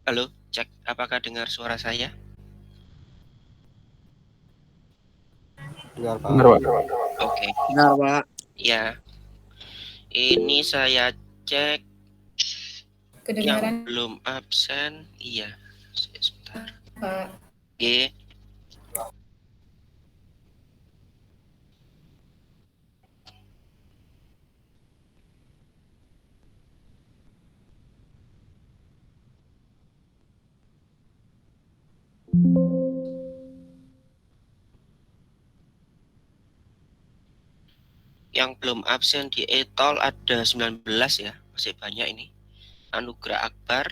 Halo, cek apakah dengar suara saya? Dengar, Pak. Benar, Pak. Oke, Benar, Pak. ya. Ini saya cek yang Kedengaran, belum absen. Iya, sebentar. Pak. Oke. Yang belum absen di etol ada 19 ya, masih banyak ini. Anugrah Akbar,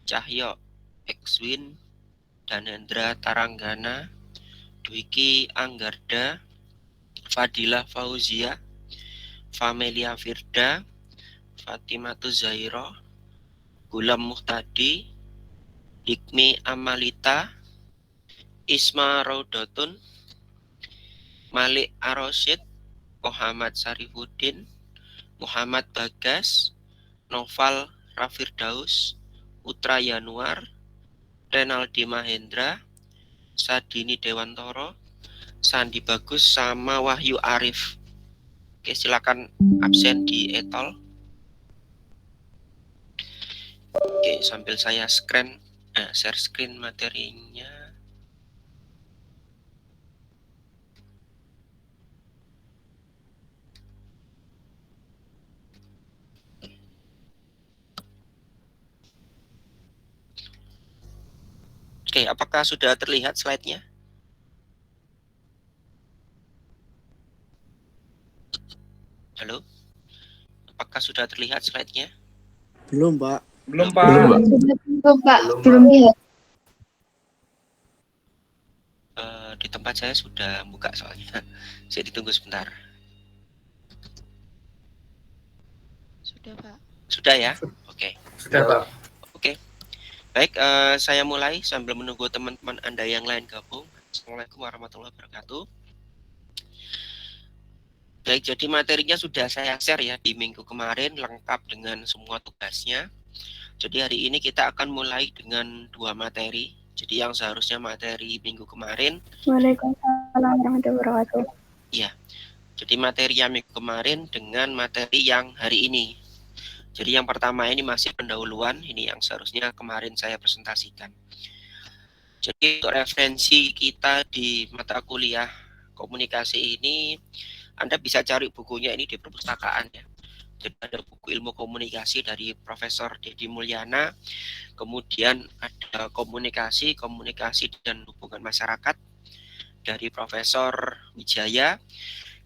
Cahyo Exwin, Danendra Taranggana, Dwiki Anggarda, Fadila Fauzia, Famelia Firda, Fatimatu Zairo, Gulam Muhtadi, Hikmi Amalita, Isma Raudotun, Malik Arosyid, Muhammad Sarifuddin, Muhammad Bagas, Noval Rafirdaus, Putra Yanuar, Renaldi Mahendra, Sadini Dewantoro, Sandi Bagus, sama Wahyu Arif. Oke, silakan absen di etol. Oke, sambil saya share screen materinya. Oke, apakah sudah terlihat slide-nya? Halo? Apakah sudah terlihat slide-nya? Belum, Pak. Belum, Pak. Belum, Pak. Belum lihat. Di tempat saya sudah buka soalnya. Saya ditunggu sebentar. Sudah, Pak. Sudah ya? Oke. Sudah, Pak. Oke. Baik, saya mulai sambil menunggu teman-teman Anda yang lain gabung. Assalamualaikum warahmatullahi wabarakatuh. Baik, jadi materinya sudah saya share ya di minggu kemarin, lengkap dengan semua tugasnya. Jadi hari ini kita akan mulai dengan 2 materi. Jadi yang seharusnya materi minggu kemarin. Waalaikumsalam warahmatullahi wabarakatuh. Ya, jadi materi yang minggu kemarin dengan materi yang hari ini. Jadi yang pertama ini masih pendahuluan, ini yang seharusnya kemarin saya presentasikan. Jadi untuk referensi kita di mata kuliah komunikasi ini, Anda bisa cari bukunya ini di perpustakaan ya. Jadi ada buku ilmu komunikasi dari Profesor Dedi Mulyana, kemudian ada komunikasi dan hubungan masyarakat dari Profesor Wijaya,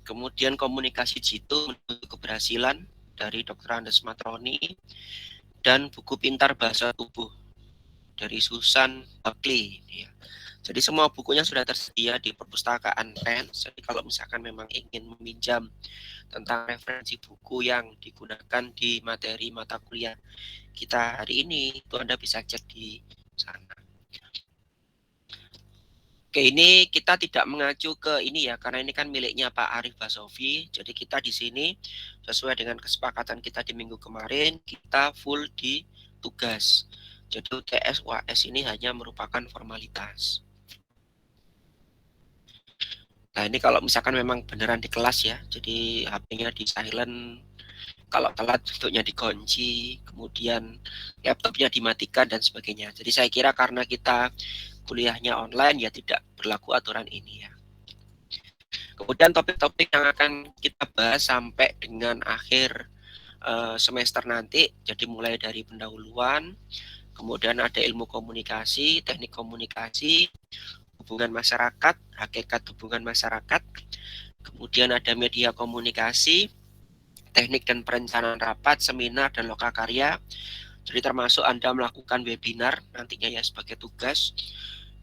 kemudian komunikasi jitu menuju keberhasilan dari Dr. Andes Matroni, dan buku pintar bahasa tubuh dari Susan Buckley ya. Jadi semua bukunya sudah tersedia di perpustakaan PEN. Jadi kalau misalkan memang ingin meminjam tentang referensi buku yang digunakan di materi mata kuliah kita hari ini, itu Anda bisa cek di sana. Oke, ini kita tidak mengacu ke ini ya, karena ini kan miliknya Pak Arif Basofi. Jadi kita di sini sesuai dengan kesepakatan kita di minggu kemarin, kita full di tugas. Jadi UTS UAS ini hanya merupakan formalitas. Nah, ini kalau misalkan memang beneran di kelas ya, jadi HP-nya di silent, kalau telat bentuknya dikunci, kemudian laptopnya dimatikan dan sebagainya. Jadi saya kira karena kita kuliahnya online ya tidak berlaku aturan ini ya. Kemudian topik-topik yang akan kita bahas sampai dengan akhir semester nanti, jadi mulai dari pendahuluan, kemudian ada ilmu komunikasi, teknik komunikasi, hubungan masyarakat, hakikat hubungan masyarakat, kemudian ada media komunikasi, teknik dan perencanaan rapat, seminar, dan lokakarya. Jadi termasuk Anda melakukan webinar nantinya ya sebagai tugas.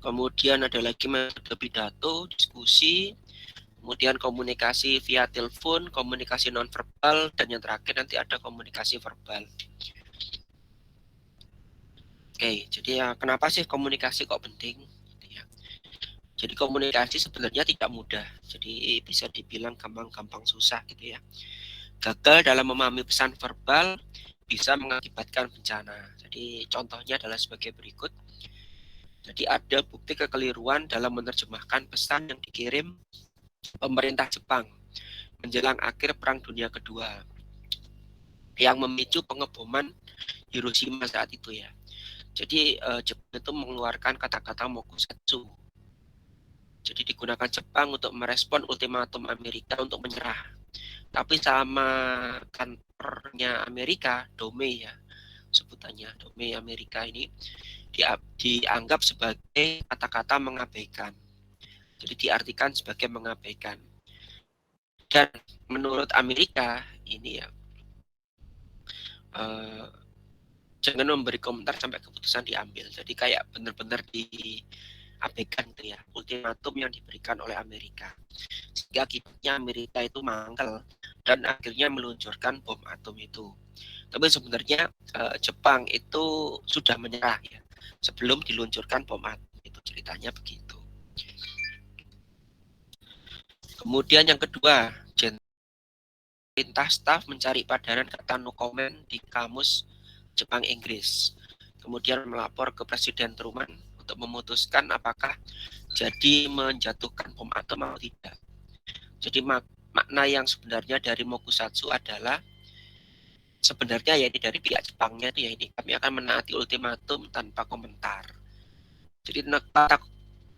Kemudian ada lagi metode pidato, diskusi, kemudian komunikasi via telepon, komunikasi nonverbal, dan yang terakhir nanti ada komunikasi verbal. Oke, jadi ya kenapa sih komunikasi kok penting? Jadi komunikasi sebenarnya tidak mudah, jadi bisa dibilang gampang-gampang susah gitu ya. Gagal dalam memahami pesan verbal bisa mengakibatkan bencana. Jadi contohnya adalah sebagai berikut. Jadi ada bukti kekeliruan dalam menerjemahkan pesan yang dikirim pemerintah Jepang menjelang akhir Perang Dunia Kedua yang memicu pengeboman Hiroshima saat itu ya. Jadi Jepang itu mengeluarkan kata-kata mokusatsu. Jadi digunakan Jepang untuk merespon ultimatum Amerika untuk menyerah. Tapi sama kantornya Amerika, DOME ya, sebutannya DOME Amerika ini dianggap sebagai kata-kata mengabaikan. Jadi diartikan sebagai mengabaikan. Dan menurut Amerika ini ya, jangan memberi komentar sampai keputusan diambil. Jadi kayak benar-benar diabaikan itu ya, ultimatum yang diberikan oleh Amerika. Sehingga akibatnya Amerika itu mangkel dan akhirnya meluncurkan bom atom itu. Tapi sebenarnya Jepang itu sudah menyerah ya sebelum diluncurkan bom atom itu, ceritanya begitu. Kemudian yang kedua, perintah staf mencari padanan kata no comment di kamus Jepang Inggris. Kemudian melapor ke Presiden Truman untuk memutuskan apakah jadi menjatuhkan bom atom atau tidak. Jadi makna yang sebenarnya dari mokusatsu adalah sebenarnya ya ini dari pihak Jepangnya itu ya ini kami akan menaati ultimatum tanpa komentar. Jadi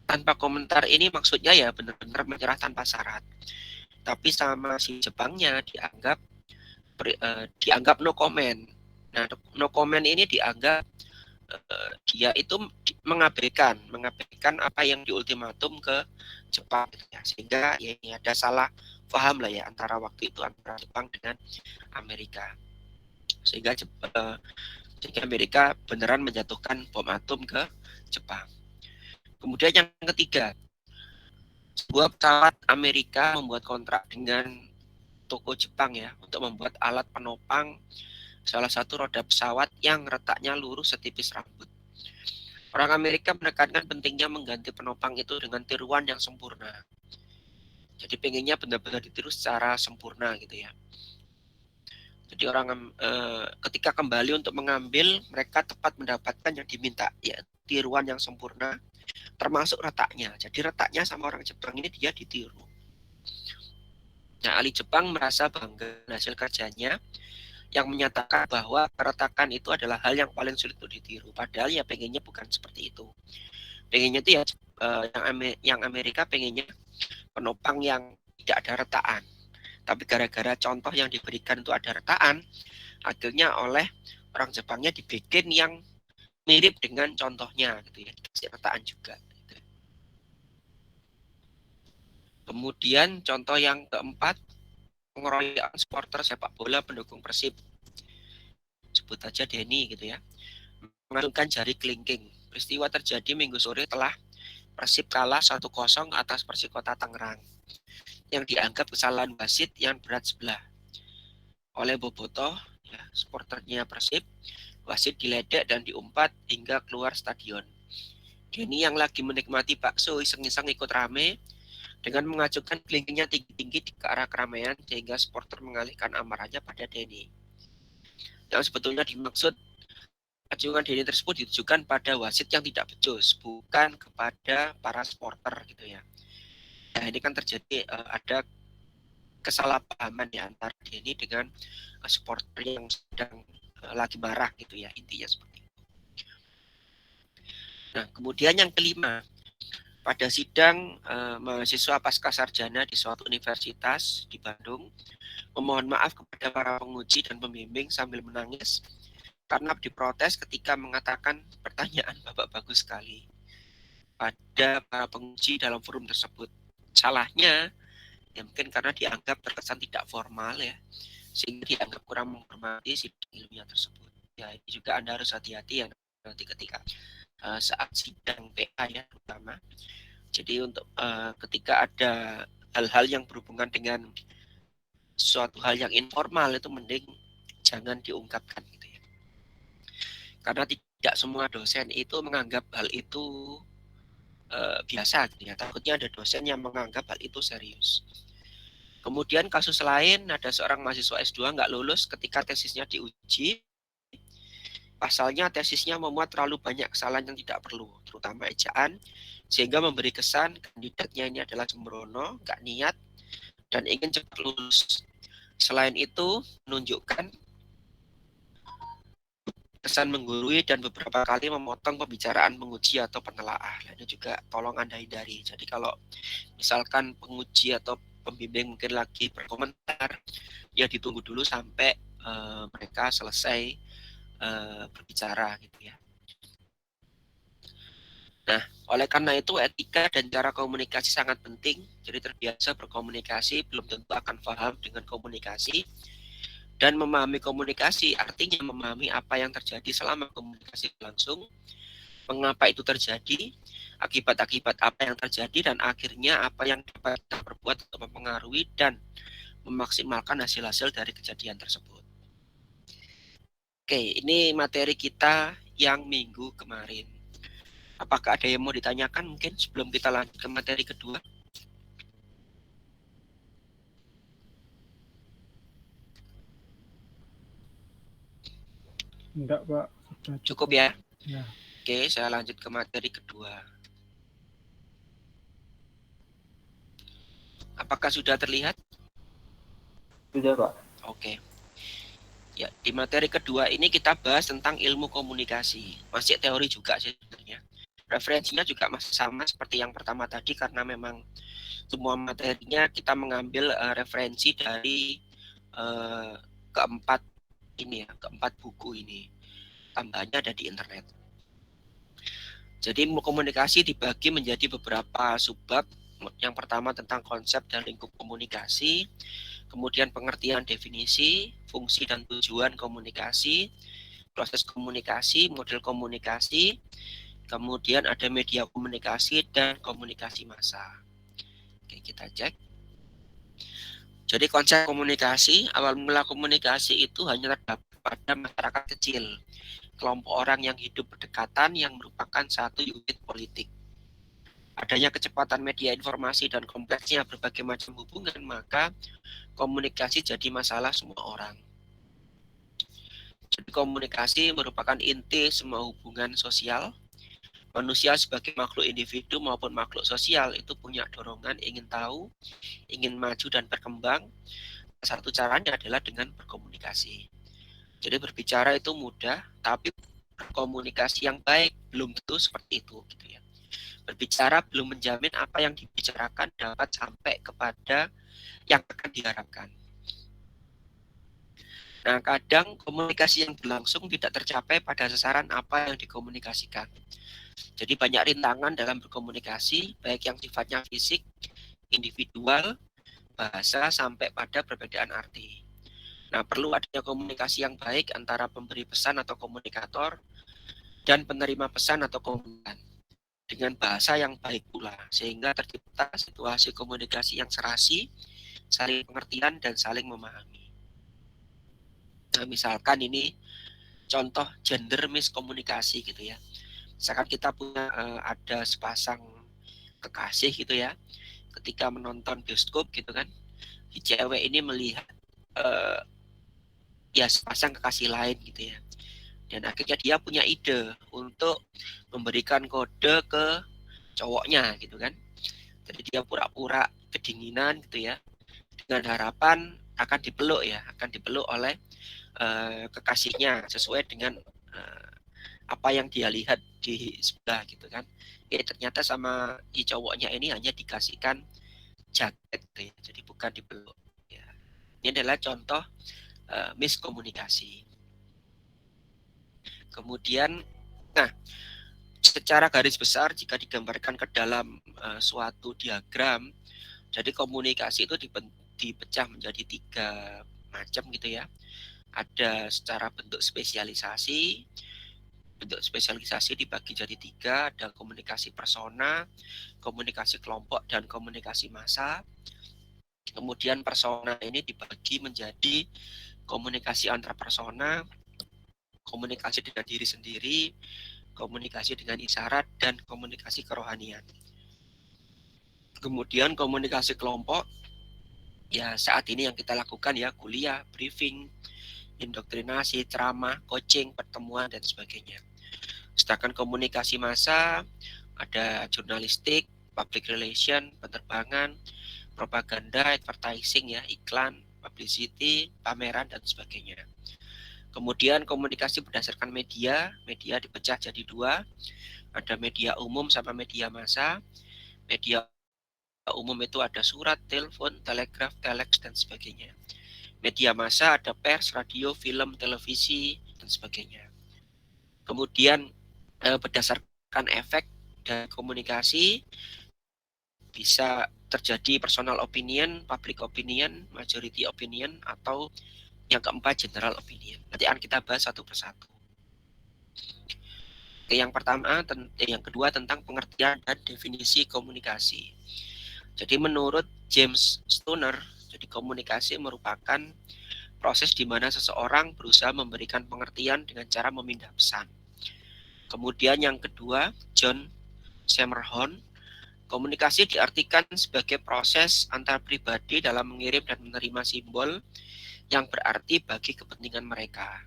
tanpa komentar ini maksudnya ya benar-benar menyerah tanpa syarat. Tapi sama si Jepangnya dianggap no comment. Nah, no comment ini dianggap dia itu mengabaikan apa yang diultimatum ke Jepang ya. Sehingga ya ini ada salah paham lah ya antara waktu itu antara Jepang dengan Amerika. Sehingga Amerika beneran menjatuhkan bom atom ke Jepang. Kemudian yang ketiga, sebuah pesawat Amerika membuat kontrak dengan toko Jepang ya untuk membuat alat penopang salah satu roda pesawat yang retaknya lurus setipis rambut. Orang Amerika menekankan pentingnya mengganti penopang itu dengan tiruan yang sempurna. Jadi pengennya benar-benar ditiru secara sempurna gitu ya. Jadi orang ketika kembali untuk mengambil, mereka tepat mendapatkan yang diminta, ya tiruan yang sempurna, termasuk retaknya. Jadi retaknya sama orang Jepang ini dia ditiru. Nah, ahli Jepang merasa bangga hasil kerjanya, yang menyatakan bahwa keretakan itu adalah hal yang paling sulit untuk ditiru. Padahal ya pengennya bukan seperti itu. Pengennya itu ya yang Amerika pengennya penopang yang tidak ada retakan. Tapi gara-gara contoh yang diberikan itu ada retakan, akhirnya oleh orang Jepangnya dibikin yang mirip dengan contohnya gitu ya, dikasih retakan juga. Gitu. Kemudian contoh yang keempat, pengeroyokan supporter sepak bola pendukung Persib. Sebut aja Denny gitu ya. Mengacungkan jari kelingking. Peristiwa terjadi Minggu sore telah Persib kalah 1-0 atas Persikota Tangerang yang dianggap kesalahan wasit yang berat sebelah. Oleh Bobotoh, ya, supporternya Persib, wasit diledek dan diumpat hingga keluar stadion. Denny yang lagi menikmati bakso iseng-iseng ikut rame dengan mengacungkan kelingkingnya tinggi-tinggi ke arah keramaian sehingga supporter mengalihkan amarahnya pada Denny. Yang sebetulnya dimaksud acungan Denny tersebut ditujukan pada wasit yang tidak becus, bukan kepada para supporter gitu ya. Nah, ini kan terjadi ada kesalahpahaman ya antara Denny dengan supporter yang sedang lagi marah gitu ya, intinya seperti itu. Nah, kemudian yang kelima, pada sidang mahasiswa pasca sarjana di suatu universitas di Bandung memohon maaf kepada para penguji dan pembimbing sambil menangis karena diprotes ketika mengatakan pertanyaan Bapak bagus sekali pada para penguji dalam forum tersebut. Salahnya ya mungkin karena dianggap terkesan tidak formal ya, sehingga dianggap kurang menghormati sidang ilmiah tersebut. Ya, ini juga Anda harus hati-hati ya nanti ketika saat sidang PA ya terutama. Jadi untuk ketika ada hal-hal yang berhubungan dengan suatu hal yang informal itu mending jangan diungkapkan gitu ya. Karena tidak semua dosen itu menganggap hal itu biasa gitu ya. Takutnya ada dosen yang menganggap hal itu serius. Kemudian kasus lain, ada seorang mahasiswa S2 nggak lulus ketika tesisnya diuji Pasalnya tesisnya memuat terlalu banyak kesalahan yang tidak perlu, terutama ejaan, sehingga memberi kesan kandidatnya ini adalah sembrono, nggak niat, dan ingin cepat lulus. Selain itu, menunjukkan kesan menggurui dan beberapa kali memotong pembicaraan penguji atau penelaah. Nah, ini juga tolong Anda hindari. Jadi kalau misalkan penguji atau pembimbing mungkin lagi berkomentar, ya ditunggu dulu sampai mereka selesai berbicara gitu ya. Nah, oleh karena itu etika dan cara komunikasi sangat penting. Jadi terbiasa berkomunikasi belum tentu akan paham dengan komunikasi. Dan memahami komunikasi artinya memahami apa yang terjadi selama komunikasi berlangsung, mengapa itu terjadi, akibat-akibat apa yang terjadi, dan akhirnya apa yang dapat kita perbuat untuk mempengaruhi dan memaksimalkan hasil-hasil dari kejadian tersebut. Oke, ini materi kita yang minggu kemarin. Apakah ada yang mau ditanyakan mungkin sebelum kita lanjut ke materi kedua? Enggak, Pak. Sudah Cukup ya? Ya. Oke, saya lanjut ke materi kedua. Apakah sudah terlihat? Sudah, Pak. Oke. Ya, di materi kedua ini kita bahas tentang ilmu komunikasi. Masih teori juga sih sebenarnya. Referensinya juga masih sama seperti yang pertama tadi karena memang semua materinya kita mengambil referensi dari keempat buku ini. Tambahannya ada di internet. Jadi ilmu komunikasi dibagi menjadi beberapa subbab. Yang pertama tentang konsep dan lingkup komunikasi, kemudian pengertian definisi, fungsi dan tujuan komunikasi, proses komunikasi, model komunikasi, kemudian ada media komunikasi dan komunikasi massa. Oke, kita cek. Jadi konsep komunikasi, awal mula komunikasi itu hanya terdapat pada masyarakat kecil, kelompok orang yang hidup berdekatan yang merupakan satu unit politik. Adanya kecepatan media informasi dan kompleksnya berbagai macam hubungan, maka komunikasi jadi masalah semua orang. Jadi komunikasi merupakan inti semua hubungan sosial. Manusia sebagai makhluk individu maupun makhluk sosial itu punya dorongan ingin tahu, ingin maju dan berkembang. Satu caranya adalah dengan berkomunikasi. Jadi berbicara itu mudah, tapi berkomunikasi yang baik belum tentu seperti itu gitu ya. Berbicara belum menjamin apa yang dibicarakan dapat sampai kepada yang akan diharapkan. Nah, kadang komunikasi yang berlangsung tidak tercapai pada sasaran apa yang dikomunikasikan. Jadi banyak rintangan dalam berkomunikasi, baik yang sifatnya fisik, individual, bahasa, sampai pada perbedaan arti. Nah, perlu adanya komunikasi yang baik antara pemberi pesan atau komunikator dan penerima pesan atau komunikan dengan bahasa yang baik pula, sehingga tercipta situasi komunikasi yang serasi, saling pengertian, dan saling memahami. Nah, misalkan ini contoh gender miskomunikasi gitu ya. Misalkan kita punya ada sepasang kekasih gitu ya, ketika menonton bioskop gitu kan, si cewek ini melihat ya sepasang kekasih lain gitu ya, dan akhirnya dia punya ide untuk memberikan kode ke cowoknya gitu kan. Jadi dia pura-pura kedinginan gitu ya, dengan harapan akan dipeluk oleh kekasihnya sesuai dengan apa yang dia lihat di sebelah gitu kan. Ternyata sama si cowoknya ini hanya dikasihkan jaket gitu ya, jadi bukan dipeluk ya. Ini adalah contoh miskomunikasi. Kemudian, nah, secara garis besar jika digambarkan ke dalam suatu diagram, jadi komunikasi itu dipecah menjadi 3 macam gitu ya. Ada secara bentuk spesialisasi. Bentuk spesialisasi dibagi jadi 3, ada komunikasi persona, komunikasi kelompok, dan komunikasi massa. Kemudian persona ini dibagi menjadi komunikasi antar persona, komunikasi dengan diri sendiri, komunikasi dengan isyarat, dan komunikasi kerohanian. Kemudian komunikasi kelompok, ya saat ini yang kita lakukan ya kuliah, briefing, indoktrinasi, ceramah, coaching, pertemuan, dan sebagainya. Sedangkan komunikasi massa ada jurnalistik, public relation, penerbangan, propaganda, advertising ya, iklan, publicity, pameran, dan sebagainya. Kemudian komunikasi berdasarkan media dipecah jadi dua, ada media umum sama media massa. Media umum itu ada surat, telepon, telegraf, telex, dan sebagainya. Media massa ada pers, radio, film, televisi, dan sebagainya. Kemudian berdasarkan efek dan komunikasi bisa terjadi personal opinion, public opinion, majority opinion, atau yang keempat general opinion. Nanti akan kita bahas satu persatu. Yang kedua tentang pengertian dan definisi komunikasi. Jadi menurut James Stoner, jadi komunikasi merupakan proses di mana seseorang berusaha memberikan pengertian dengan cara memindah pesan. Kemudian yang kedua, John Schermerhorn, komunikasi diartikan sebagai proses antar pribadi dalam mengirim dan menerima simbol yang berarti bagi kepentingan mereka.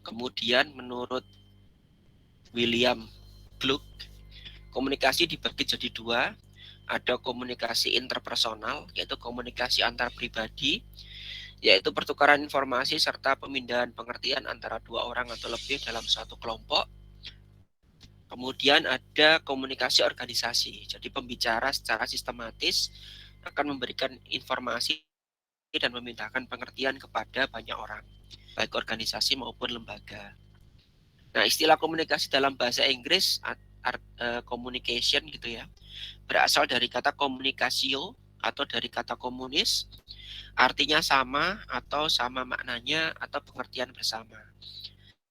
Kemudian menurut William Gluck, komunikasi dibagi jadi dua, ada komunikasi interpersonal, yaitu komunikasi antar pribadi, yaitu pertukaran informasi serta pemindahan pengertian antara dua orang atau lebih dalam suatu kelompok. Kemudian ada komunikasi organisasi, jadi pembicara secara sistematis akan memberikan informasi dan memindahkan pengertian kepada banyak orang, baik organisasi maupun lembaga. Nah, istilah komunikasi dalam bahasa Inggris, communication gitu ya, berasal dari kata communicatio atau dari kata komunis, artinya sama atau sama maknanya atau pengertian bersama.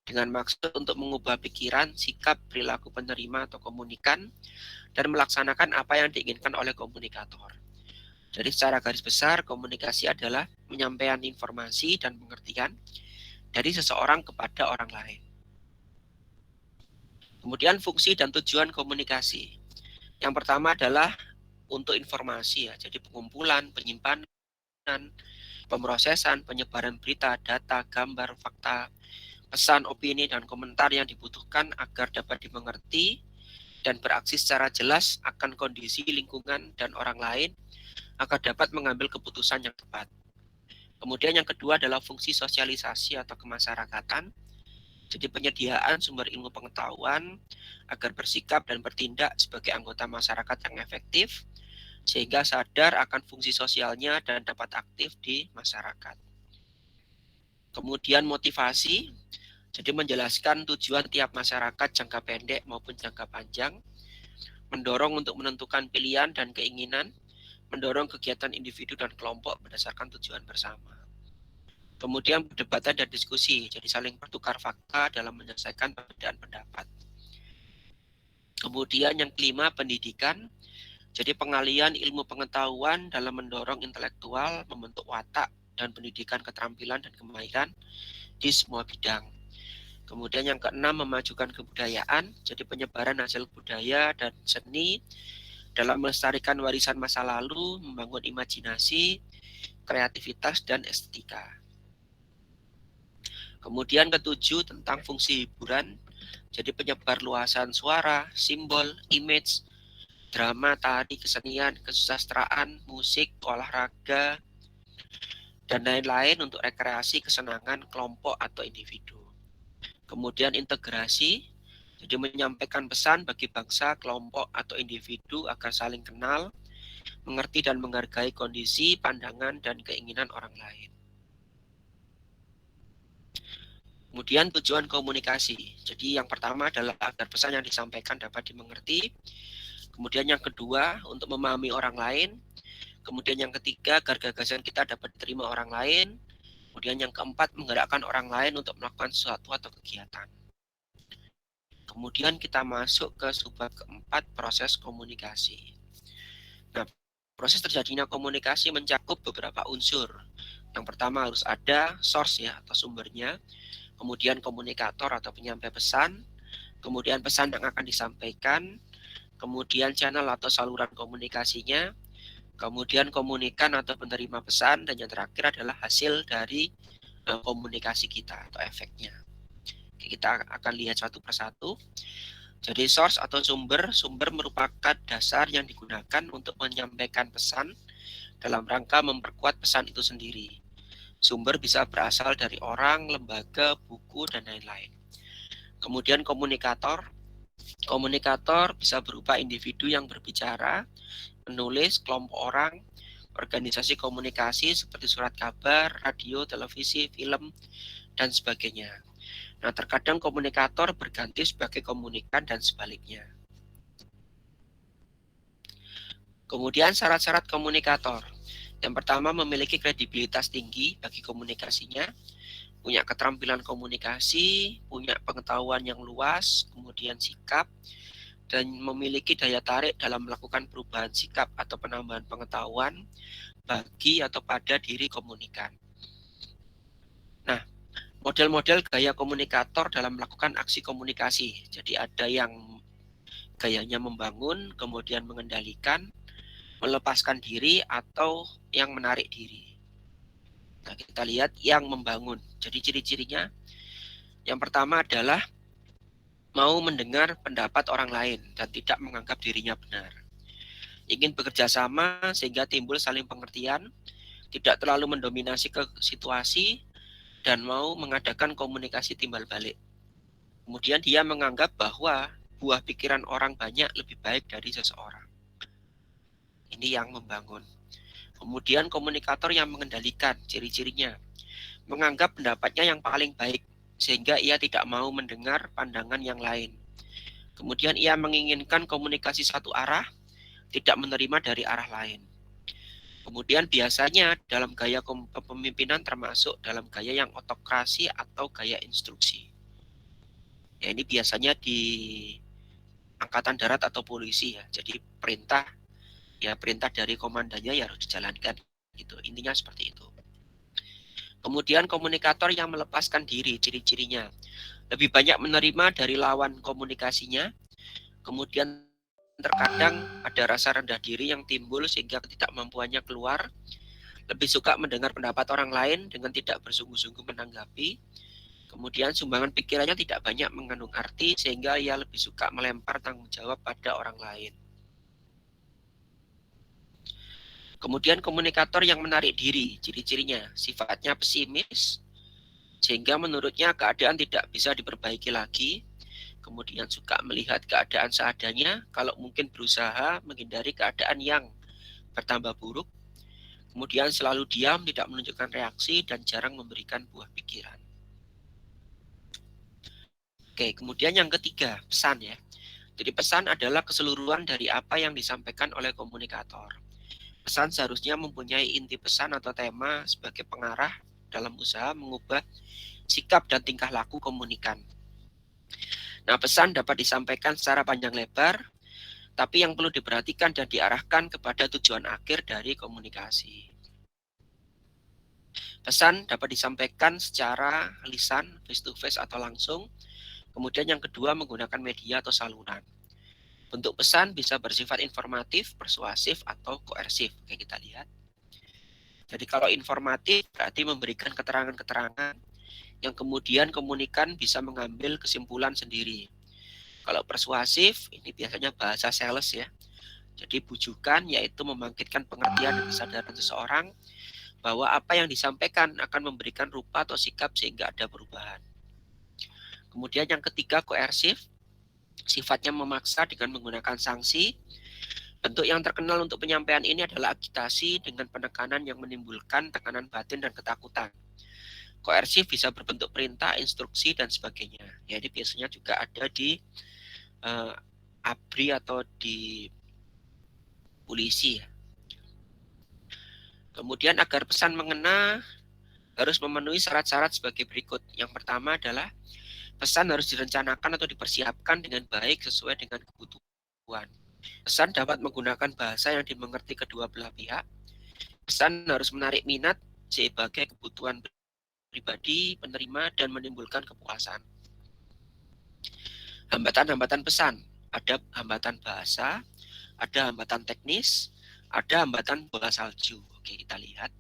Dengan maksud untuk mengubah pikiran, sikap, perilaku penerima atau komunikan, dan melaksanakan apa yang diinginkan oleh komunikator. Jadi secara garis besar, komunikasi adalah penyampaian informasi dan pengertian dari seseorang kepada orang lain. Kemudian fungsi dan tujuan komunikasi. Yang pertama adalah untuk informasi ya, jadi pengumpulan, penyimpanan, pemrosesan, penyebaran berita, data, gambar, fakta, pesan, opini, dan komentar yang dibutuhkan agar dapat dimengerti dan beraksi secara jelas akan kondisi lingkungan dan orang lain agar dapat mengambil keputusan yang tepat. Kemudian yang kedua adalah fungsi sosialisasi atau kemasyarakatan. Jadi penyediaan sumber ilmu pengetahuan agar bersikap dan bertindak sebagai anggota masyarakat yang efektif, sehingga sadar akan fungsi sosialnya dan dapat aktif di masyarakat. Kemudian motivasi, jadi menjelaskan tujuan tiap masyarakat jangka pendek maupun jangka panjang, mendorong untuk menentukan pilihan dan keinginan, mendorong kegiatan individu dan kelompok berdasarkan tujuan bersama. Kemudian perdebatan dan diskusi, jadi saling bertukar fakta dalam menyelesaikan perbedaan pendapat. Kemudian yang kelima, pendidikan, jadi pengalian ilmu pengetahuan dalam mendorong intelektual, membentuk watak, dan pendidikan keterampilan dan kemahiran di semua bidang. Kemudian yang keenam, memajukan kebudayaan, jadi penyebaran hasil budaya dan seni dalam melestarikan warisan masa lalu, membangun imajinasi, kreativitas, dan estetika. Kemudian ketujuh, tentang fungsi hiburan, jadi penyebar luasan suara, simbol, image, drama, tari, kesenian, kesusastraan, musik, olahraga, dan lain-lain untuk rekreasi, kesenangan, kelompok, atau individu. Kemudian integrasi, jadi menyampaikan pesan bagi bangsa, kelompok, atau individu agar saling kenal, mengerti dan menghargai kondisi, pandangan, dan keinginan orang lain. Kemudian tujuan komunikasi. Jadi yang pertama adalah agar pesan yang disampaikan dapat dimengerti. Kemudian yang kedua, untuk memahami orang lain. Kemudian yang ketiga, agar gagasan kita dapat diterima orang lain. Kemudian yang keempat, menggerakkan orang lain untuk melakukan sesuatu atau kegiatan. Kemudian kita masuk ke subbab keempat, proses komunikasi. Nah, proses terjadinya komunikasi mencakup beberapa unsur. Yang pertama harus ada source ya atau sumbernya. Kemudian komunikator atau penyampai pesan. Kemudian pesan yang akan disampaikan. Kemudian channel atau saluran komunikasinya. Kemudian komunikan atau penerima pesan. Dan yang terakhir adalah hasil dari komunikasi kita atau efeknya. Oke, kita akan lihat satu persatu. Jadi source atau sumber merupakan dasar yang digunakan untuk menyampaikan pesan dalam rangka memperkuat pesan itu sendiri. Sumber bisa berasal dari orang, lembaga, buku, dan lain-lain. Kemudian komunikator bisa berupa individu yang berbicara, menulis, kelompok orang, organisasi komunikasi seperti surat kabar, radio, televisi, film, dan sebagainya. Nah, terkadang komunikator berganti sebagai komunikan dan sebaliknya. Kemudian syarat-syarat komunikator. Yang pertama, memiliki kredibilitas tinggi bagi komunikasinya, punya keterampilan komunikasi, punya pengetahuan yang luas, kemudian sikap, dan memiliki daya tarik dalam melakukan perubahan sikap atau penambahan pengetahuan bagi atau pada diri komunikan. Nah, model-model gaya komunikator dalam melakukan aksi komunikasi. Jadi ada yang gayanya membangun, kemudian mengendalikan, melepaskan diri, atau yang menarik diri. Nah, kita lihat yang membangun. Jadi ciri-cirinya, yang pertama adalah mau mendengar pendapat orang lain dan tidak menganggap dirinya benar. Ingin bekerja sama sehingga timbul saling pengertian, tidak terlalu mendominasi ke situasi, dan mau mengadakan komunikasi timbal balik. Kemudian dia menganggap bahwa buah pikiran orang banyak lebih baik dari seseorang. Ini yang membangun. Kemudian komunikator yang mengendalikan, ciri-cirinya. Menganggap pendapatnya yang paling baik, sehingga ia tidak mau mendengar pandangan yang lain. Kemudian ia menginginkan komunikasi satu arah, tidak menerima dari arah lain. Kemudian biasanya dalam gaya kepemimpinan termasuk dalam gaya yang otokrasi atau gaya instruksi. Ya, ini biasanya di angkatan darat atau polisi ya. Jadi perintah dari komandannya ya harus dijalankan gitu. Intinya seperti itu. Kemudian komunikator yang melepaskan diri, ciri-cirinya. Lebih banyak menerima dari lawan komunikasinya. Kemudian terkadang ada rasa rendah diri yang timbul sehingga ketidakmampuannya keluar. Lebih suka mendengar pendapat orang lain dengan tidak bersungguh-sungguh menanggapi. Kemudian sumbangan pikirannya tidak banyak mengandung arti sehingga ia lebih suka melempar tanggung jawab pada orang lain. Kemudian komunikator yang menarik diri, ciri-cirinya sifatnya pesimis sehingga menurutnya keadaan tidak bisa diperbaiki lagi. Kemudian suka melihat keadaan seadanya, kalau mungkin berusaha menghindari keadaan yang bertambah buruk. Kemudian selalu diam, tidak menunjukkan reaksi, dan jarang memberikan buah pikiran. Oke, kemudian yang ketiga, pesan ya. Jadi pesan adalah keseluruhan dari apa yang disampaikan oleh komunikator. Pesan seharusnya mempunyai inti pesan atau tema sebagai pengarah dalam usaha mengubah sikap dan tingkah laku komunikan. Nah, pesan dapat disampaikan secara panjang lebar, tapi yang perlu diperhatikan dan diarahkan kepada tujuan akhir dari komunikasi. Pesan dapat disampaikan secara lisan, face to face atau langsung. Kemudian yang kedua menggunakan media atau saluran. Bentuk pesan bisa bersifat informatif, persuasif, atau koersif. Oke, kita lihat. Jadi kalau informatif berarti memberikan keterangan-keterangan yang kemudian komunikan bisa mengambil kesimpulan sendiri. Kalau persuasif, ini biasanya bahasa sales ya. Jadi bujukan yaitu membangkitkan pengertian dan kesadaran seseorang bahwa apa yang disampaikan akan memberikan rupa atau sikap sehingga ada perubahan. Kemudian yang ketiga koersif, sifatnya memaksa dengan menggunakan sanksi. Bentuk yang terkenal untuk penyampaian ini adalah agitasi dengan penekanan yang menimbulkan tekanan batin dan ketakutan. Koersif bisa berbentuk perintah, instruksi, dan sebagainya. Ya, ini biasanya juga ada di ABRI atau di polisi. Kemudian agar pesan mengena harus memenuhi syarat-syarat sebagai berikut. Yang pertama adalah pesan harus direncanakan atau dipersiapkan dengan baik sesuai dengan kebutuhan. Pesan dapat menggunakan bahasa yang dimengerti kedua belah pihak. Pesan harus menarik minat sebagai kebutuhan pribadi, penerima, dan menimbulkan kepuasan. Hambatan-hambatan pesan. Ada hambatan bahasa, ada hambatan teknis, ada hambatan bola salju. Oke, kita lihat.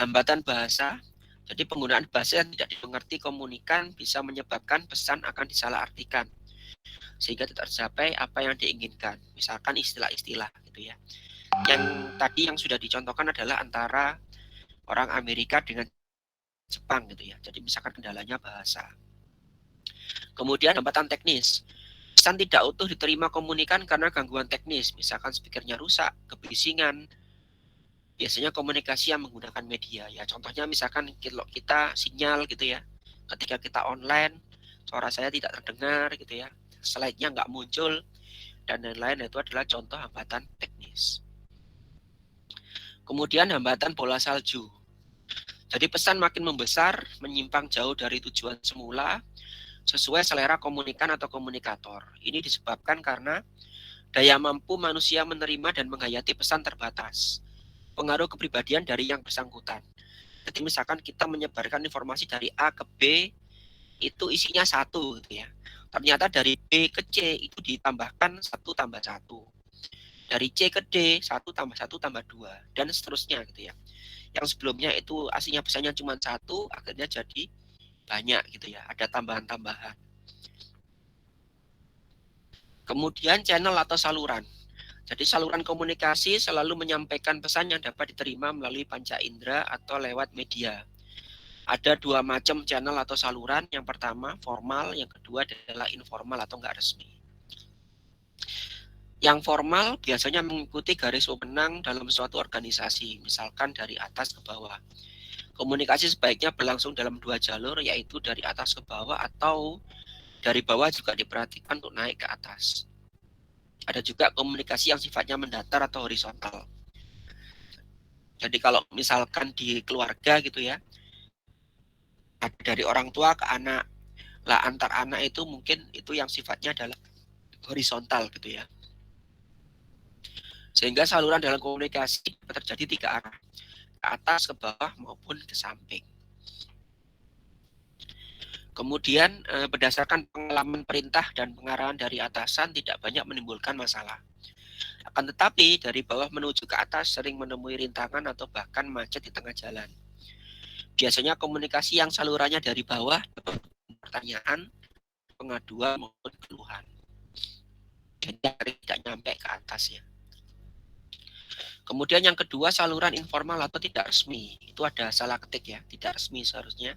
Hambatan bahasa. Jadi penggunaan bahasa yang tidak dimengerti komunikan bisa menyebabkan pesan akan disalahartikan sehingga tidak tercapai apa yang diinginkan. Misalkan istilah-istilah gitu ya. Yang tadi yang sudah dicontohkan adalah antara orang Amerika dengan Jepang gitu ya. Jadi misalkan kendalanya bahasa. Kemudian hambatan teknis. Pesan tidak utuh diterima komunikan karena gangguan teknis, misalkan speakernya rusak, kebisingan. Biasanya komunikasi yang menggunakan media ya. Contohnya misalkan kalau kita sinyal gitu ya. Ketika kita online, suara saya tidak terdengar gitu ya. Slide-nya nggak muncul dan lain-lain, itu adalah contoh hambatan teknis. Kemudian hambatan bola salju. Jadi pesan makin membesar, menyimpang jauh dari tujuan semula, sesuai selera komunikan atau komunikator. Ini disebabkan karena daya mampu manusia menerima dan menghayati pesan terbatas. Pengaruh kepribadian dari yang bersangkutan. Jadi misalkan kita menyebarkan informasi dari A ke B, itu isinya 1 gitu ya. Ternyata dari B ke C itu ditambahkan 1 tambah 1. Dari C ke D 1 tambah 1 tambah 2 dan seterusnya gitu ya. Yang sebelumnya itu aslinya pesannya cuma 1, akhirnya jadi banyak gitu ya. Ada tambahan-tambahan. Kemudian channel atau saluran. Jadi saluran komunikasi selalu menyampaikan pesan yang dapat diterima melalui panca indera atau lewat media. Ada 2 macam channel atau saluran. Yang pertama formal, yang kedua adalah informal atau enggak resmi. Yang formal biasanya mengikuti garis wewenang dalam suatu organisasi, misalkan dari atas ke bawah. Komunikasi sebaiknya berlangsung dalam 2 jalur, yaitu dari atas ke bawah atau dari bawah juga diperhatikan untuk naik ke atas. Ada juga komunikasi yang sifatnya mendatar atau horizontal. Jadi kalau misalkan di keluarga gitu ya, dari orang tua ke anak, lah antar anak itu mungkin itu yang sifatnya adalah horizontal gitu ya. Sehingga saluran dalam komunikasi terjadi 3 arah, ke atas, ke bawah maupun ke samping. Kemudian berdasarkan pengalaman perintah dan pengarahan dari atasan tidak banyak menimbulkan masalah. Akan tetapi dari bawah menuju ke atas sering menemui rintangan atau bahkan macet di tengah jalan. Biasanya komunikasi yang salurannya dari bawah, pertanyaan, pengaduan maupun keluhan. Jadi tidak nyampe ke atas ya. Kemudian yang kedua saluran informal atau tidak resmi. Itu ada salah ketik ya, tidak resmi seharusnya.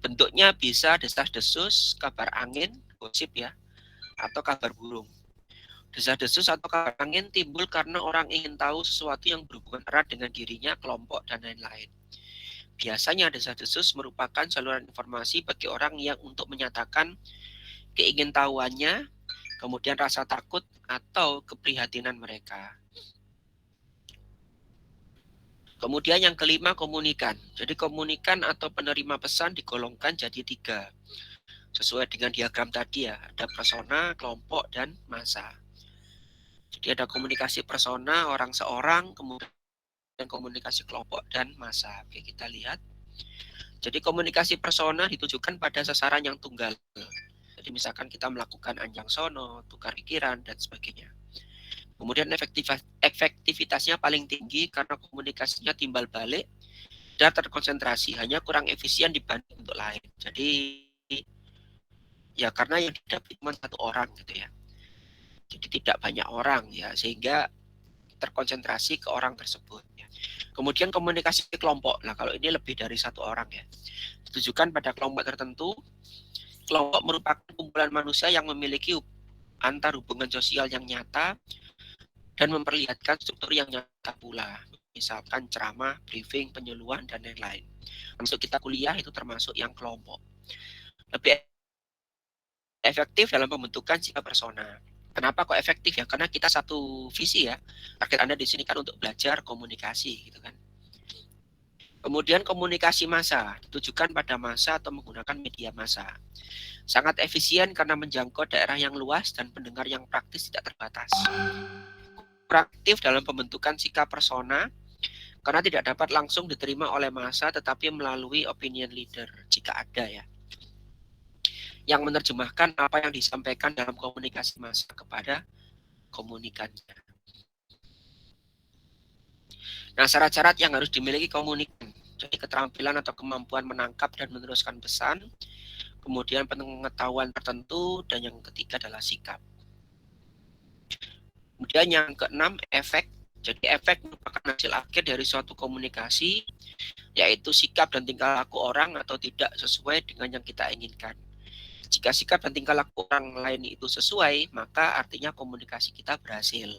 Bentuknya bisa desas-desus, kabar angin, gosip ya, atau kabar burung. Desas-desus atau kabar angin timbul karena orang ingin tahu sesuatu yang berhubungan erat dengan dirinya, kelompok, dan lain-lain. Biasanya desas-desus merupakan saluran informasi bagi orang yang untuk menyatakan keingintahuannya, kemudian rasa takut atau keprihatinan mereka. Kemudian yang kelima komunikan. Jadi komunikan atau penerima pesan digolongkan jadi 3. Sesuai dengan diagram tadi ya, ada persona, kelompok, dan massa. Jadi ada komunikasi persona, orang seorang, kemudian komunikasi kelompok, dan massa. Oke, kita lihat. Jadi komunikasi persona ditujukan pada sasaran yang tunggal. Jadi misalkan kita melakukan anjang sono, tukar pikiran, dan sebagainya. Kemudian efektivitasnya paling tinggi karena komunikasinya timbal balik dan terkonsentrasi, hanya kurang efisien dibanding untuk lain. Jadi ya karena yang didapat cuma 1 orang gitu ya. Jadi tidak banyak orang ya, sehingga terkonsentrasi ke orang tersebut ya. Kemudian komunikasi kelompok. Nah, kalau ini lebih dari 1 orang ya. Ditujukan pada kelompok tertentu. Kelompok merupakan kumpulan manusia yang memiliki antar hubungan sosial yang nyata dan memperlihatkan struktur yang nyata pula. Misalkan ceramah, briefing, penyuluhan, dan lain-lain. Masuk kita kuliah itu termasuk yang kelompok. Lebih efektif dalam pembentukan sikap persona. Kenapa kok efektif ya? Karena kita satu visi ya. Target Anda di sini kan untuk belajar komunikasi gitu kan. Kemudian komunikasi massa ditujukan pada massa atau menggunakan media massa. Sangat efisien karena menjangkau daerah yang luas dan pendengar yang praktis tidak terbatas. Proaktif dalam pembentukan sikap persona karena tidak dapat langsung diterima oleh massa tetapi melalui opinion leader jika ada ya, yang menerjemahkan apa yang disampaikan dalam komunikasi massa kepada komunikannya. Nah, syarat-syarat yang harus dimiliki komunikan. Jadi keterampilan atau kemampuan menangkap dan meneruskan pesan, kemudian pengetahuan tertentu, dan yang ketiga adalah sikap. Kemudian yang keenam, efek. Jadi efek merupakan hasil akhir dari suatu komunikasi, yaitu sikap dan tingkah laku orang atau tidak sesuai dengan yang kita inginkan. Jika sikap dan tingkah laku orang lain itu sesuai, maka artinya komunikasi kita berhasil.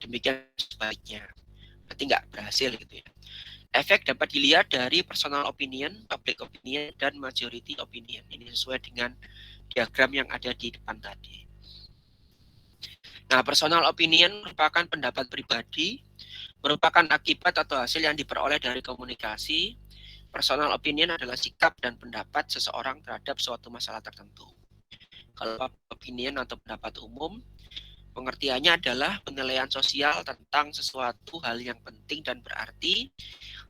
Demikian sebaliknya, berarti nggak berhasil gitu ya. Efek dapat dilihat dari personal opinion, public opinion, dan majority opinion. Ini sesuai dengan diagram yang ada di depan tadi. Nah, personal opinion merupakan pendapat pribadi, merupakan akibat atau hasil yang diperoleh dari komunikasi. Personal opinion adalah sikap dan pendapat seseorang terhadap suatu masalah tertentu. Kalau opinion atau pendapat umum, pengertiannya adalah penilaian sosial tentang sesuatu hal yang penting dan berarti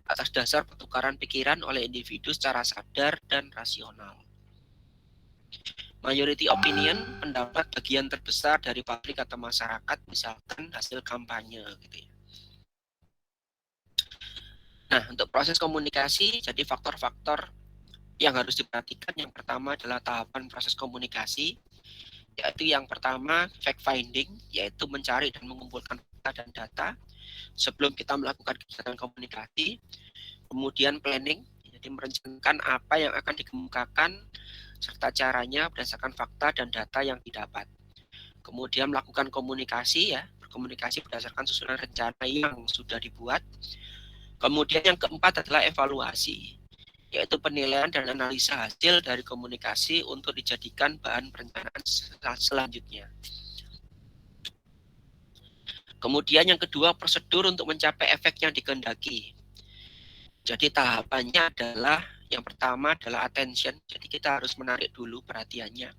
atas dasar pertukaran pikiran oleh individu secara sadar dan rasional. Majority opinion, pendapat bagian terbesar dari publik atau masyarakat, misalkan hasil kampanye gitu ya. Nah, untuk proses komunikasi, jadi faktor-faktor yang harus diperhatikan, yang pertama adalah tahapan proses komunikasi, yaitu yang pertama fact finding, yaitu mencari dan mengumpulkan fakta dan data sebelum kita melakukan kegiatan komunikasi. Kemudian planning, jadi merencanakan apa yang akan dikemukakan serta caranya berdasarkan fakta dan data yang didapat. Kemudian melakukan komunikasi ya, berkomunikasi berdasarkan susunan rencana yang sudah dibuat. Kemudian yang keempat adalah evaluasi, yaitu penilaian dan analisa hasil dari komunikasi untuk dijadikan bahan perencanaan selanjutnya. Kemudian yang kedua, prosedur untuk mencapai efek yang dikehendaki. Jadi tahapannya adalah yang pertama adalah attention, jadi kita harus menarik dulu perhatiannya.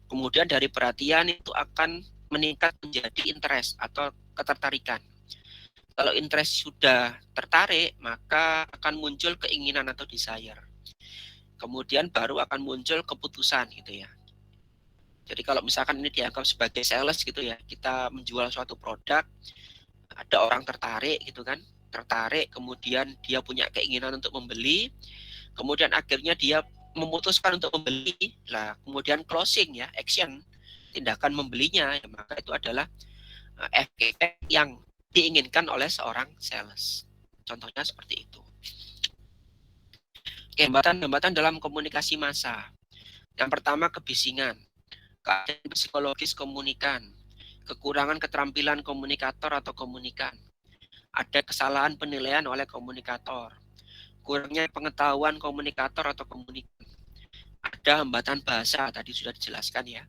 Kemudian dari perhatian itu akan meningkat menjadi interest atau ketertarikan. Kalau interest sudah tertarik, maka akan muncul keinginan atau desire. Kemudian baru akan muncul keputusan gitu ya. Jadi kalau misalkan ini dianggap sebagai sales gitu ya, kita menjual suatu produk, ada orang tertarik gitu kan, tertarik, kemudian dia punya keinginan untuk membeli, kemudian akhirnya dia memutuskan untuk membeli, lah kemudian closing ya, action, tindakan membelinya, ya, maka itu adalah efek yang diinginkan oleh seorang sales. Contohnya seperti itu. Hambatan-hambatan dalam komunikasi massa. Yang pertama kebisingan, keadaan psikologis komunikan, kekurangan keterampilan komunikator atau komunikan, ada kesalahan penilaian oleh komunikator, kurangnya pengetahuan komunikator atau komunikan, ada hambatan bahasa, tadi sudah dijelaskan ya,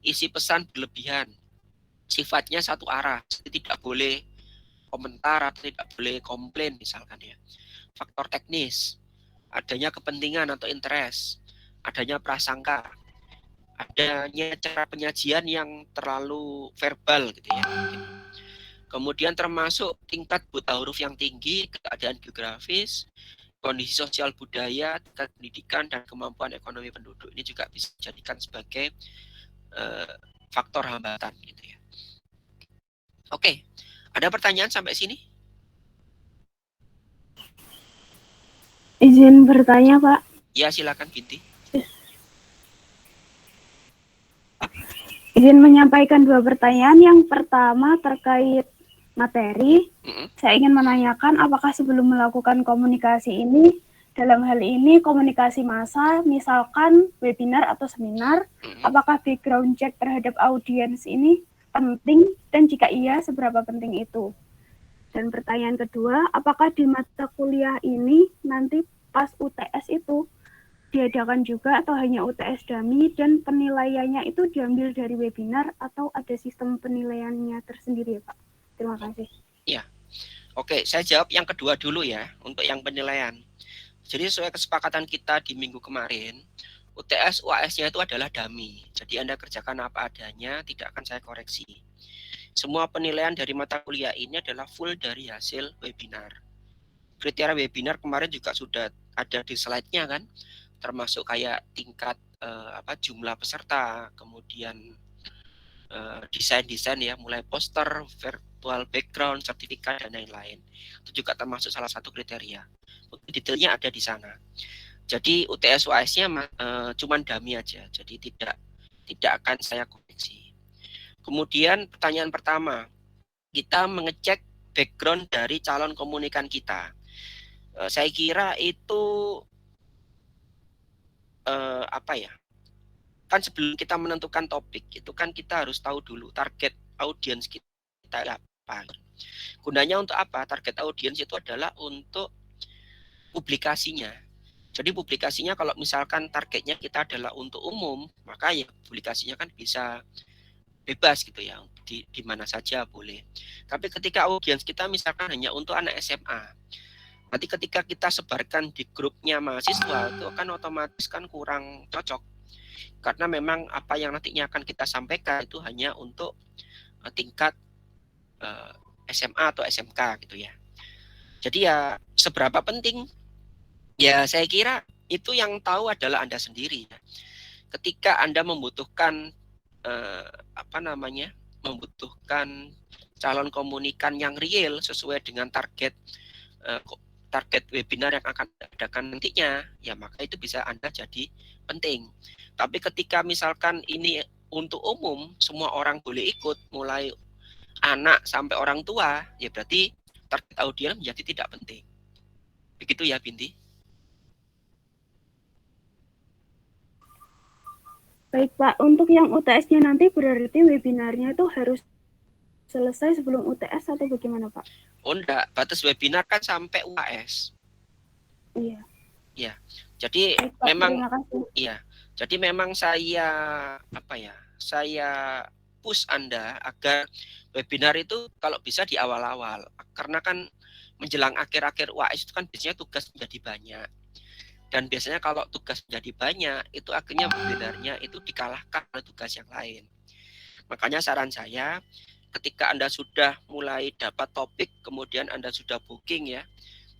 isi pesan berlebihan, sifatnya satu arah, tidak boleh komentar atau tidak boleh komplain misalkan ya. Faktor teknis, adanya kepentingan atau interest, adanya prasangka, adanya cara penyajian yang terlalu verbal gitu ya. Kemudian termasuk tingkat buta huruf yang tinggi, keadaan geografis, kondisi sosial budaya, tingkat pendidikan, dan kemampuan ekonomi penduduk. Ini juga bisa dijadikan sebagai faktor hambatan gitu ya. Oke, ada pertanyaan sampai sini? Izin bertanya, Pak. Ya, silakan Binti. Izin menyampaikan 2 pertanyaan. Yang pertama terkait materi. Saya ingin menanyakan apakah sebelum melakukan komunikasi ini, dalam hal ini komunikasi massa, misalkan webinar atau seminar, apakah background check terhadap audiens ini penting, dan jika iya, seberapa penting itu? Dan pertanyaan kedua, apakah di mata kuliah ini nanti pas UTS itu diadakan juga atau hanya UTS dummy, dan penilaiannya itu diambil dari webinar atau ada sistem penilaiannya tersendiri ya Pak? Terima kasih. Ya, oke, saya jawab yang kedua dulu ya, untuk yang penilaian. Jadi sesuai kesepakatan kita di minggu kemarin, UTS UAS-nya itu adalah dummy. Jadi Anda kerjakan apa adanya, tidak akan saya koreksi. Semua penilaian dari mata kuliah ini adalah full dari hasil webinar. Kriteria webinar kemarin juga sudah ada di slide-nya kan, termasuk kayak tingkat jumlah peserta, kemudian desain-desain ya, mulai poster, virtual background, sertifikat, dan lain-lain. Itu juga termasuk salah satu kriteria. Detailnya ada di sana. Jadi UTS UAS-nya cuman dummy aja. Jadi tidak akan saya koreksi. Kemudian pertanyaan pertama, kita mengecek background dari calon komunikan kita. Saya kira itu apa ya? Kan sebelum kita menentukan topik itu kan kita harus tahu dulu target audiens kita apa. Gunanya untuk apa? Target audiens itu adalah untuk publikasinya. Jadi publikasinya kalau misalkan targetnya kita adalah untuk umum, maka ya publikasinya kan bisa bebas gitu ya, di mana saja boleh. Tapi ketika audiens kita misalkan hanya untuk anak SMA, nanti ketika kita sebarkan di grupnya mahasiswa itu kan otomatis kan kurang cocok. Karena memang apa yang nantinya akan kita sampaikan itu hanya untuk tingkat SMA atau SMK gitu ya. Jadi ya seberapa penting? Ya saya kira itu yang tahu adalah Anda sendiri. Ketika Anda membutuhkan membutuhkan calon komunikan yang real sesuai dengan target webinar yang akan diadakan nantinya, ya maka itu bisa Anda jadi penting. Tapi ketika misalkan ini untuk umum, semua orang boleh ikut, mulai anak sampai orang tua, ya berarti target audiens menjadi tidak penting. Begitu ya, Binti? Baik Pak, untuk yang UTS-nya nanti berarti webinarnya itu harus selesai sebelum UTS atau bagaimana Pak? Oh enggak, batas webinar kan sampai UAS. Iya. Ya, jadi Baik, Pak, memang terima kasih. iya. Jadi memang saya saya push Anda agar webinar itu kalau bisa di awal-awal. Karena kan menjelang akhir-akhir UAS itu kan biasanya tugas menjadi banyak. Dan biasanya kalau tugas menjadi banyak, itu akhirnya webinarnya itu dikalahkan oleh tugas yang lain. Makanya saran saya, ketika Anda sudah mulai dapat topik, kemudian Anda sudah booking ya,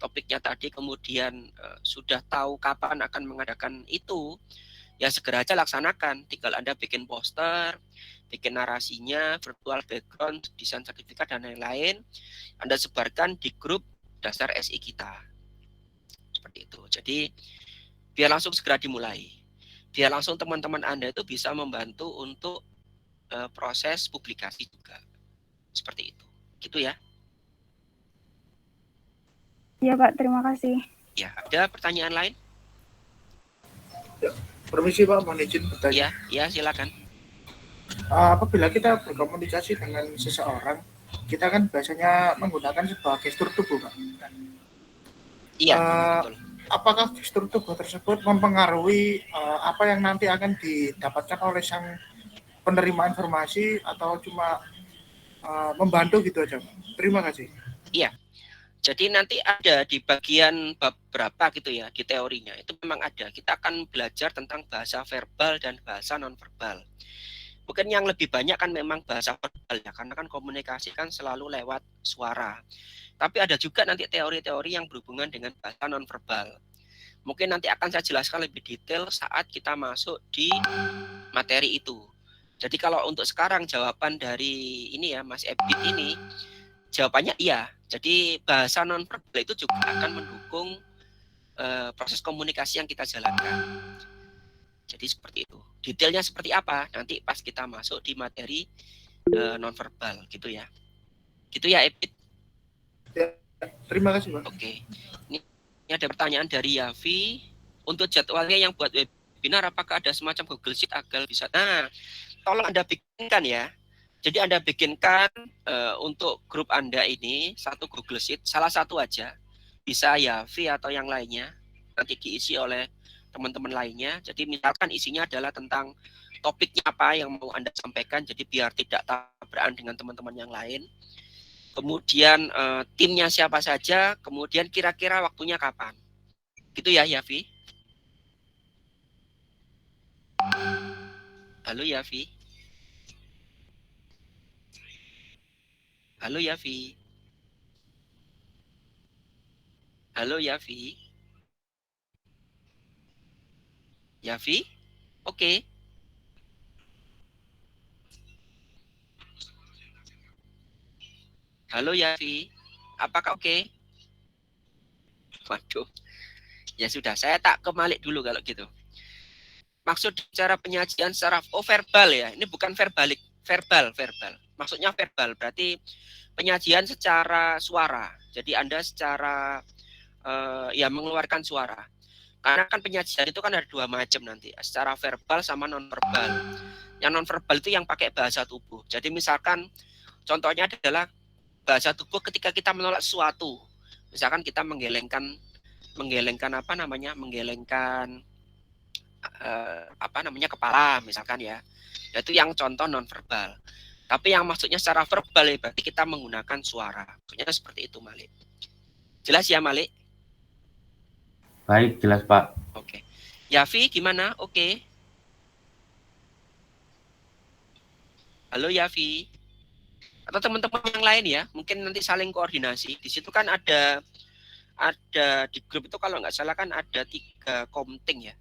topiknya tadi, kemudian sudah tahu kapan akan mengadakan itu, ya segera aja laksanakan. Tinggal Anda bikin poster, bikin narasinya, virtual background, desain sertifikat, dan lain-lain. Anda sebarkan di grup dasar SI kita. Seperti itu. Jadi, biar langsung segera dimulai. Biar langsung teman-teman Anda itu bisa membantu untuk proses publikasi juga. Seperti itu. Gitu ya. Iya Pak, terima kasih. Ya, ada pertanyaan lain? Ya, permisi Pak, mohon izin bertanya. Ya, silakan. Apabila kita berkomunikasi dengan seseorang, kita kan biasanya menggunakan sebuah gestur tubuh, Pak. Iya, betul. Apakah gestur tubuh tersebut mempengaruhi apa yang nanti akan didapatkan oleh sang penerima informasi atau cuma membantu gitu aja, Pak? Terima kasih. Iya. Jadi nanti ada di bagian bab berapa gitu ya, di teorinya. Itu memang ada. Kita akan belajar tentang bahasa verbal dan bahasa nonverbal. Mungkin yang lebih banyak kan memang bahasa verbal ya, karena kan komunikasi kan selalu lewat suara. Tapi ada juga nanti teori-teori yang berhubungan dengan bahasa nonverbal. Mungkin nanti akan saya jelaskan lebih detail saat kita masuk di materi itu. Jadi kalau untuk sekarang jawaban dari ini ya, Mas Ebit ini, jawabannya iya. Jadi bahasa nonverbal itu juga akan mendukung proses komunikasi yang kita jalankan. Jadi seperti itu. Detailnya seperti apa? Nanti pas kita masuk di materi nonverbal gitu ya. Gitu ya, Ebit. Ya, terima kasih, Pak. Oke. Ini ada pertanyaan dari Yavi. Untuk jadwalnya yang buat webinar, apakah ada semacam Google Sheet agar bisa? Nah, tolong Anda bikinkan ya. Jadi Anda bikinkan untuk grup Anda ini satu Google Sheet, salah satu aja. Bisa Yavi atau yang lainnya. Nanti diisi oleh teman-teman lainnya. Jadi misalkan isinya adalah tentang topiknya apa yang mau Anda sampaikan. Jadi biar tidak tabrakan dengan teman-teman yang lain. Kemudian timnya siapa saja. Kemudian kira-kira waktunya kapan. Gitu ya, Yavi. Halo, Yavi. Halo, Yavi. Halo, Yavi. Yavi? Oke. Halo, Yavi. Apakah oke? Waduh, ya sudah, saya tak ke Malik dulu kalau gitu. Maksud cara penyajian secara verbal ya, ini bukan verbalik, verbal. Maksudnya verbal, berarti penyajian secara suara. Jadi Anda secara ya mengeluarkan suara. Karena kan penyajian itu kan ada dua macam nanti, secara verbal sama non-verbal. Yang non-verbal itu yang pakai bahasa tubuh. Jadi misalkan contohnya adalah bahasa tubuh ketika kita menolak sesuatu. Misalkan kita menggelengkan apa namanya? Menggelengkan kepala misalkan ya. Itu yang contoh non-verbal. Tapi yang maksudnya secara verbal ya berarti kita menggunakan suara. Maksudnya seperti itu, Malik. Jelas ya, Malik? Baik, jelas Pak. Oke. Yafi gimana? Oke. Halo Yafi. Atau teman-teman yang lain ya, mungkin nanti saling koordinasi. Di situ kan ada di grup itu kalau nggak salah kan ada 3 komting ya,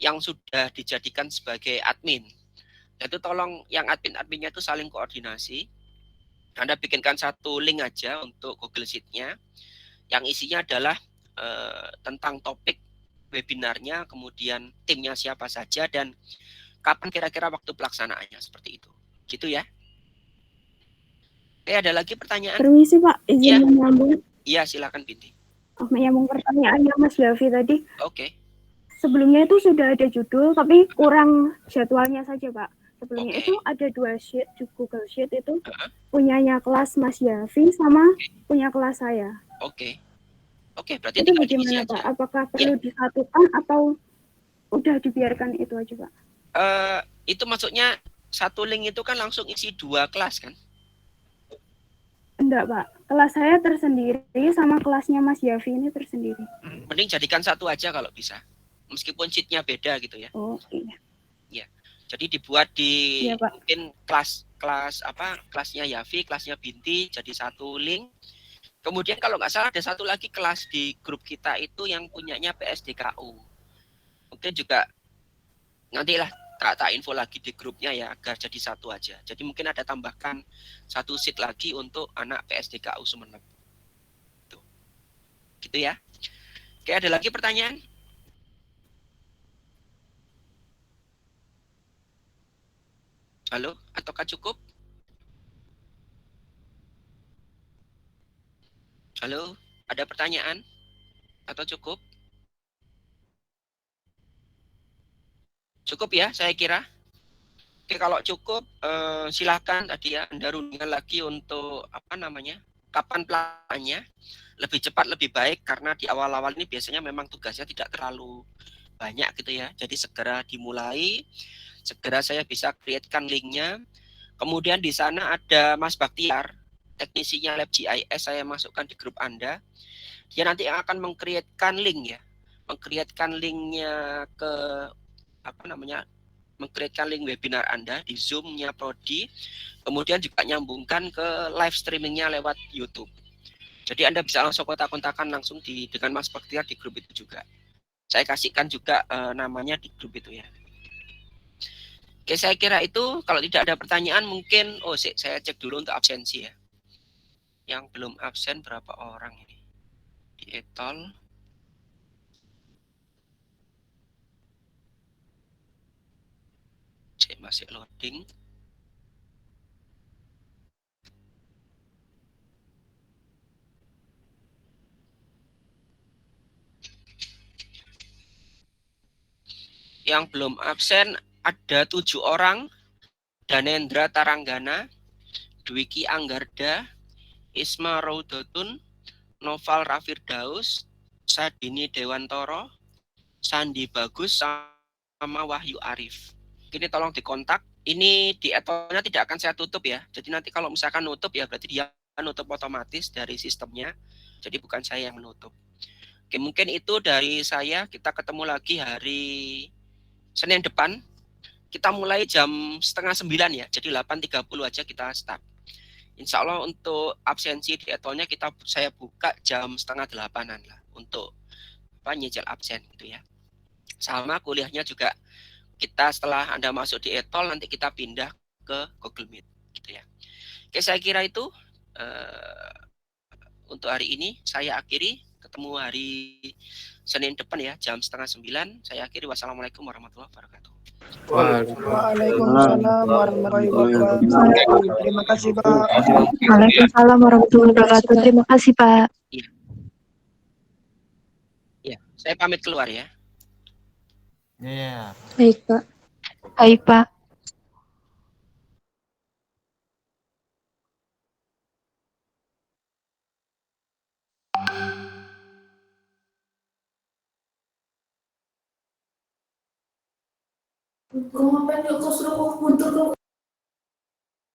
yang sudah dijadikan sebagai admin. Itu tolong yang adminnya itu saling koordinasi. Anda bikinkan satu link aja untuk Google Sheet-nya, yang isinya adalah tentang topik webinarnya, kemudian timnya siapa saja, dan kapan kira-kira waktu pelaksanaannya, seperti itu. Gitu ya. Oke, ada lagi pertanyaan? Permisi Pak, izin menyambung. Iya, silakan Binti. Menyambung pertanyaannya Mas Yafi tadi. Oke. Sebelumnya itu sudah ada judul, tapi kurang jadwalnya saja Pak. Sebelumnya itu ada 2 sheet di Google Sheet itu, punyanya kelas Mas Yafi sama punya kelas saya. Oke, berarti itu bagaimana Pak? Apakah perlu disatukan atau udah dibiarkan itu aja Pak? Itu maksudnya satu link itu kan langsung isi 2 kelas kan? Enggak Pak, kelas saya tersendiri sama kelasnya Mas Yafi ini tersendiri. Mending jadikan satu aja kalau bisa, meskipun sheet-nya beda gitu ya. Oh iya. Ya, jadi dibuat di mungkin kelasnya Yafi, kelasnya Binti, jadi satu link. Kemudian kalau nggak salah ada satu lagi kelas di grup kita itu yang punyanya PSDKU. Mungkin juga nantilah tak info lagi di grupnya ya, agar jadi satu aja. Jadi mungkin ada tambahkan satu sheet lagi untuk anak PSDKU Sumeneb. Tuh. Gitu ya. Oke, ada lagi pertanyaan? Halo, ataukah cukup? Halo, ada pertanyaan? Atau cukup? Cukup ya, saya kira. Oke, kalau cukup, silahkan tadi ya, Anda rundingkan lagi untuk kapan pelaksanaannya. Lebih cepat lebih baik, karena di awal-awal ini biasanya memang tugasnya tidak terlalu banyak gitu ya. Jadi segera dimulai, segera saya bisa create-kan linknya. Kemudian di sana ada Mas Baktiar, teknisinya Lab GIS, saya masukkan di grup Anda. Dia nanti akan meng-create-kan link ya. Meng-create-kan linknya ke meng-create-kan link webinar Anda di Zoom-nya Prodi. Kemudian juga nyambungkan ke live streaming-nya lewat YouTube. Jadi Anda bisa langsung kontak-kontakan langsung dengan Mas Baktiar di grup itu juga. Saya kasihkan juga namanya di grup itu ya. Oke, saya kira itu. Kalau tidak ada pertanyaan mungkin, saya cek dulu untuk absensi ya. Yang belum absen berapa orang ini? Di etol. Cek masih loading. Yang belum absen ada 7 orang. Danendra Taranggana, Dwiki Anggarda, Isma Raudotun, Noval Rafirdaus, Sadini Dewantoro, Sandi Bagus, sama Wahyu Arif. Ini tolong dikontak. Ini di etolnya tidak akan saya tutup ya. Jadi nanti kalau misalkan nutup ya berarti dia nutup otomatis dari sistemnya. Jadi bukan saya yang menutup. Oke, mungkin itu dari saya. Kita ketemu lagi hari Senin depan. Kita mulai jam 8:30 ya. Jadi 8.30 aja kita start. Insya Allah untuk absensi di etolnya saya buka jam 7:30 lah untuk nyicil absen gitu ya. Sama kuliahnya juga kita setelah Anda masuk di etol nanti kita pindah ke Google Meet gitu ya. Oke, saya kira itu untuk hari ini saya akhiri. ketemu hari Senin depan ya, jam 8:30. Saya akhiri. Wassalamualaikum warahmatullahi wabarakatuh. Waalaikumsalam warahmatullahi wabarakatuh. Terima kasih, Pak. Waalaikumsalam warahmatullahi wabarakatuh. Terima kasih, Pak. Ya, saya pamit keluar ya. Ya. Baik, Pak. Baik, Pak. Kau ngapain kau suruh aku mundur kau?